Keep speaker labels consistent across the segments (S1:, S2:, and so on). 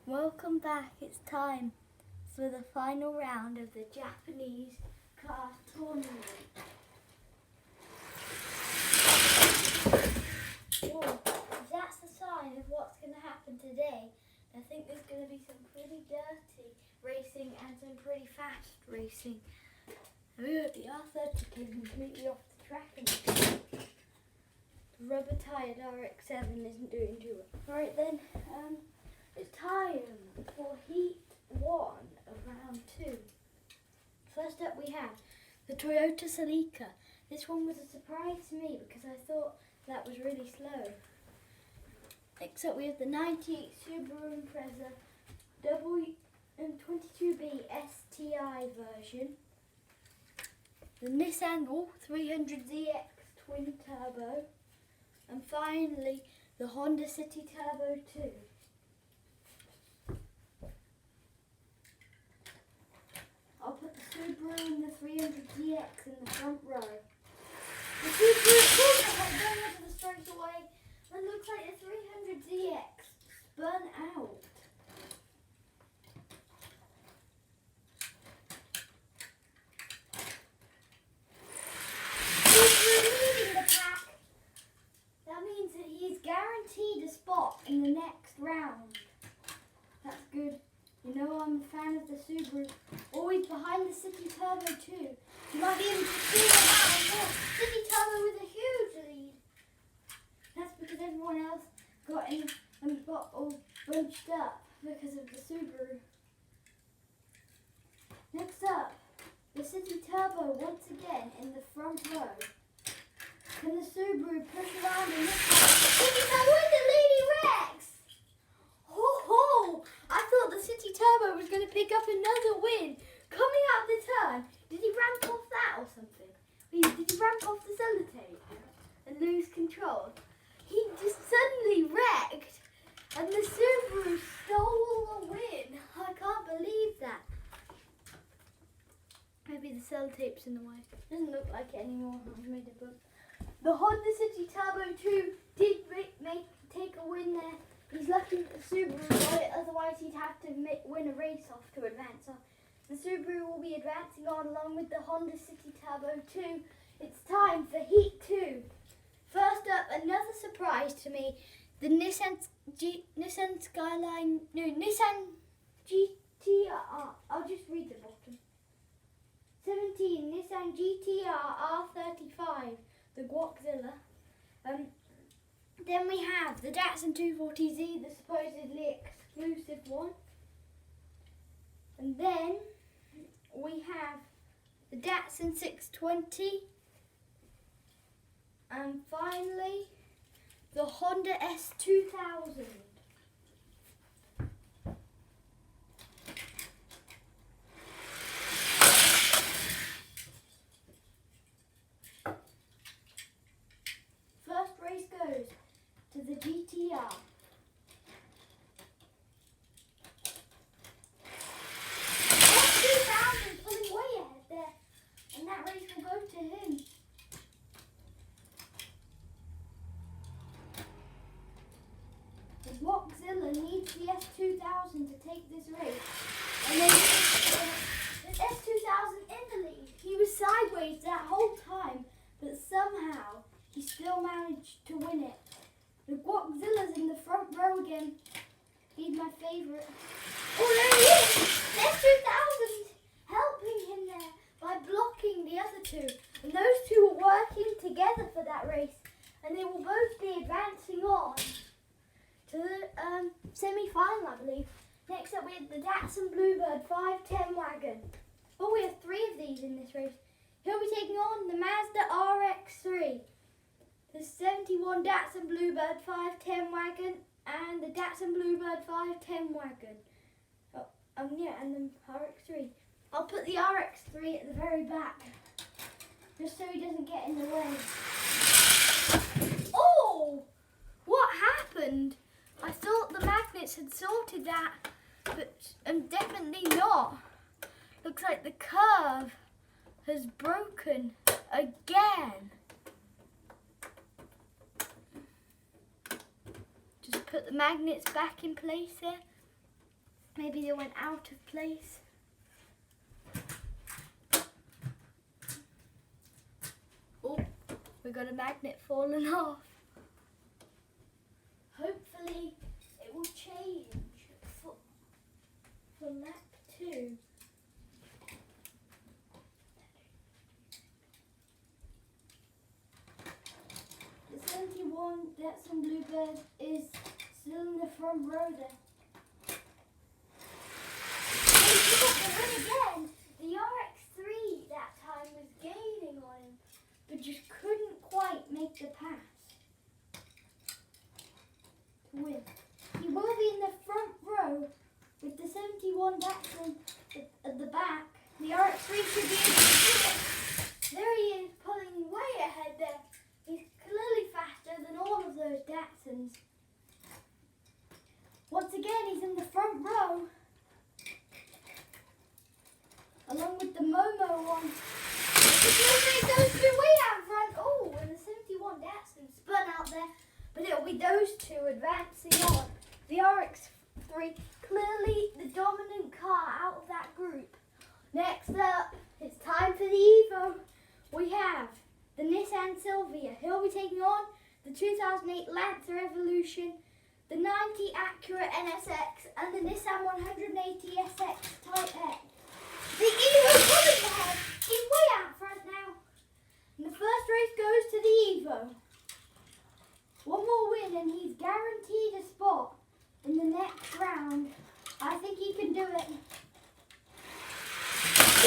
S1: Welcome back. It's time for the final round of the Japanese car tournament. Well, if that's the sign of what's going to happen today, I think there's going to be some pretty dirty racing and some pretty fast racing. The R30 came completely off the track and the rubber tired RX-7 isn't doing too well. Right then, it's time for Heat 1 of Round 2. First up we have the Toyota Celica. This one was a surprise to me because I thought that was really slow. Next up we have the 98 Subaru Impreza W22B STI version. The Nissan All 300ZX Twin Turbo. And finally the Honda City Turbo 2. I'll put the Subaru and the 300ZX in the front row. The Subaru is going onto the straightaway and looks like the 300ZX spun out. Subaru leading the pack. That means that he's guaranteed a spot in the next round. That's good. You know I'm a fan of the Subaru. Always behind the City Turbo too. You might be able to see them out of course. City Turbo with a huge lead. That's because everyone else got all bunched up because of the Subaru. Next up, the City Turbo once again in the front row. Can the Subaru push around and look like City Turbo with the Lady Rex? Ho! I thought the City Turbo was going to pick up another win. Coming out of the turn, did he ramp off that or something? Did he ramp off the sellotape and lose control? He just suddenly wrecked and the Subaru stole the win. I can't believe that. Maybe the sellotape's in the way. Doesn't look like it anymore. I've made it up. The Honda City Turbo 2 did take a win there. He's lucky that the Subaru got it, otherwise he'd have to win a race off to advance on. The Subaru will be advancing on along with the Honda City Turbo 2. It's time for Heat 2. First up, another surprise to me, the Nissan GTR. I'll just read the bottom. 17 Nissan GTR R35, the Guaczilla. Then we have the Datsun 240Z, the supposedly exclusive one. And then we have the Datsun 620. And finally, the Honda S2000. First race goes to the GTR. S2000 pulling way ahead there, and that race will go to him. The Guaczilla needs the S2000 to take this race, and then the S2000 in the lead. He was sideways that whole time, but somehow he still managed to win it. The Guaczylla's in the front row again. He's my favourite. Oh, there he is! The S2000 helping him there by blocking the other two. And those two were working together for that race. And they will both be advancing on to the semi-final, I believe. Next up we have the Datsun Bluebird 510 wagon. Oh, we have 3 of these in this race. He'll be taking on the Mazda RX-3. The 71 Datsun Bluebird 510 wagon and the Datsun Bluebird 510 wagon. And the RX-3. I'll put the RX-3 at the very back, just so he doesn't get in the way. Oh! What happened? I thought the magnets had sorted that, but definitely not. Looks like the curve has broken again. Just put the magnets back in place there. maybe they went out of place. Oh, we got a magnet falling off. Hopefully it will change for lap 2. The 71 Datsun Bluebird is still in the front row there. He got the win again. The RX3 that time was gaining on him, but just couldn't quite make the pass to win. He will be in the front row with the 71 Datsun at the back. The RX3 should be able to do it. There he is, pulling way ahead there. He's clearly faster than all of those Datsuns. Once again, he's in the front row, along with the Momo one. Those two way out front. Oh, and the 71 Datsun spun out there, but it'll be those two advancing on. The RX3, clearly the dominant car out of that group. Next up, it's time for the Evo. We have the Nissan Silvia. He'll be taking on the 2008 Lancer Evolution, the 90 Acura NSX, and the Nissan 180 SX Type X. The Evo pulling ahead. He's way out front now. And the first race goes to the Evo. One more win and he's guaranteed a spot in the next round. I think he can do it.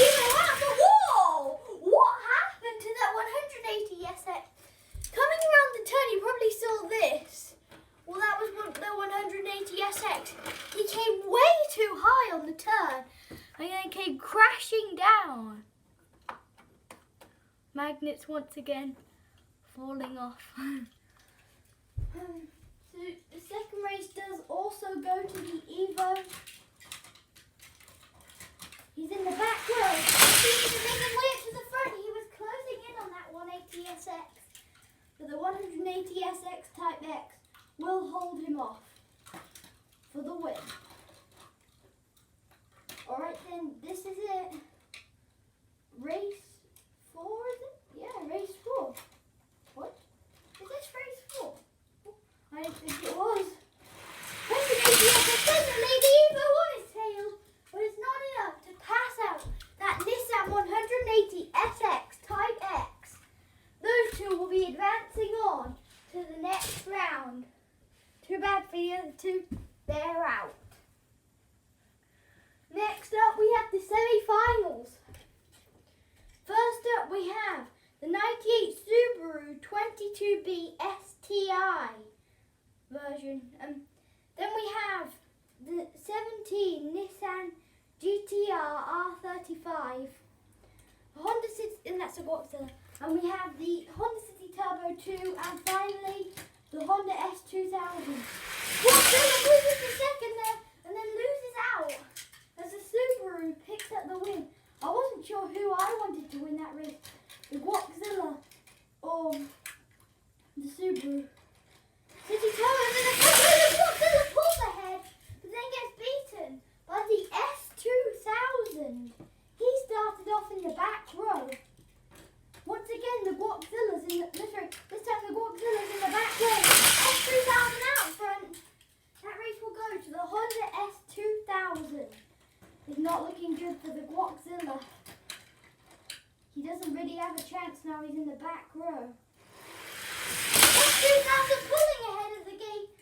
S1: Evo out the wall! What happened to that 180 SX? Coming around the turn, you probably saw this. Well, that was the 180 SX. He came way too high on the turn and then came crashing down. Magnets once again falling off. So the second race does also go to the Evo. He's in the back row. He's making way up to the front. He was closing in on that 180 SX. But the 180 SX Type X will hold him off for the win. Alright then, this is it. Race 4, is it? Yeah, race 4. What? Is this race 4? I didn't think it was. Lady Evo on his tail, but it's not enough to pass out that Nissan 180 SX Type X. Those two will be advancing on to the next round. Too bad for the other two, they're out. Next up we have the semi-finals. First up we have the 98 Subaru 22B STI version. Then we have the 17 Nissan GTR R35, Honda City, and that's a Godzilla. And we have the Honda City Turbo 2, and finally the Honda S2000. Godzilla loses the second there, and then loses out as the Subaru picks up the win. I wasn't sure who I wanted to win that race, the Godzilla or the Subaru. City Turbo, and then the Godzilla pulls ahead, but then gets beaten by the S2000. He started off in the back row. Once again, the Godzilla's in the, this time the Godzilla's in the back row. S2000 out front. That race will go to the Honda S2000. It's not looking good for the Godzilla. He doesn't really have a chance now. He's in the back row. S2000 pulling ahead of the gate.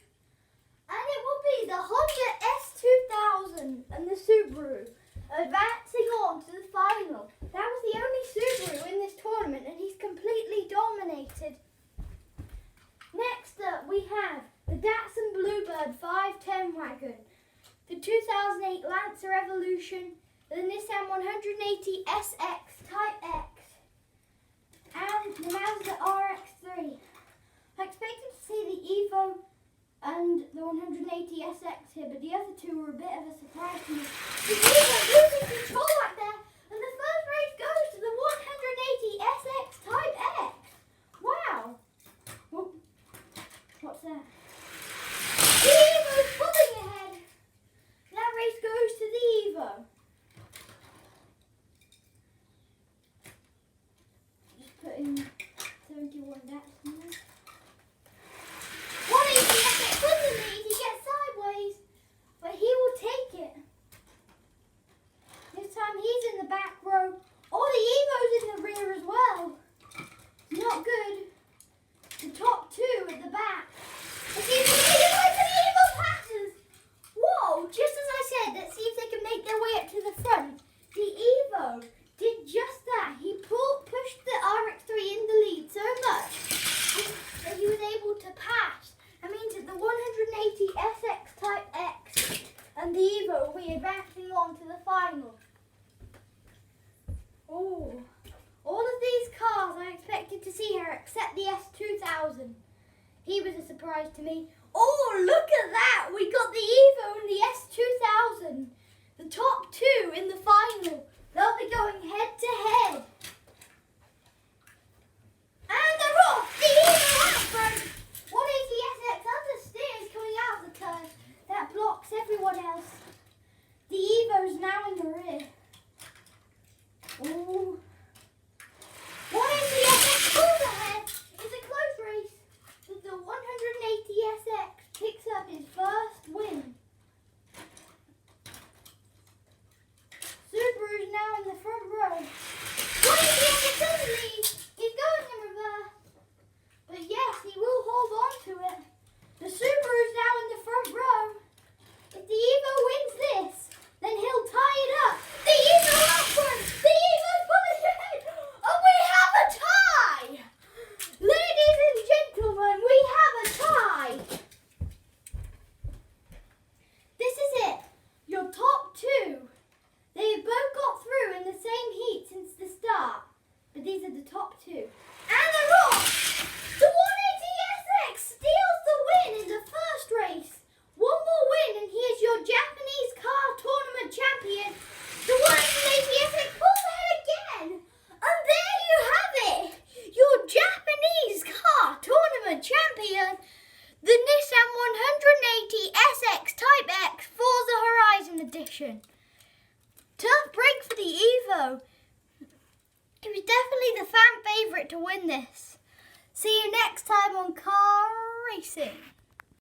S1: And it will be the Honda S2000 and the Subaru advancing on to the final. That was the only Subaru in this tournament and he's completely dominated. Next up we have the Datsun Bluebird 510 wagon, the 2008 Lancer Evolution, the Nissan 180 SX Type X, and the Mazda RX-3. I expected to see the Evo and the 180 SX here, but the other two were a bit of a surprise to me. The Evo losing control right there, and the first race goes to the 180 SX Type X. Wow. Oh, what's that? The Evo's pulling ahead. That race goes Evo will be advancing on to the final. Oh, all of these cars I expected to see here except the S2000. He was a surprise to me. Oh, look at that! We got the Evo and the S2000. The top two in the final. They'll be going head to head. And they're off! The Evo out front! 180SX understeers coming out of the turn. That blocks everyone else. The Evo's now in the rear. Ooh. 180SX pulls ahead. It's a close race. But the 180SX picks up his first win. Subaru's now in the front row. 180SX does lead. He's going in reverse. But yes, he will hold on to it. The Subaru's now in the front row. If the Evo wins this, then he'll tie it up. The Evo up front. The Evo's pulling ahead. And we have a tie. Ladies and gentlemen, we have a tie. This is it. Your top two. They have both got through in the same heat since the start. But these are the top two. And they're off. The 180SX steals the win in the first race. One more win and he is your Japanese car tournament champion. The 180SX pulls ahead again. And there you have it. Your Japanese car tournament champion. The Nissan 180SX Type X Forza Horizon Edition. Tough break for the Evo. It was definitely the fan favourite to win this. See you next time on Car Racing.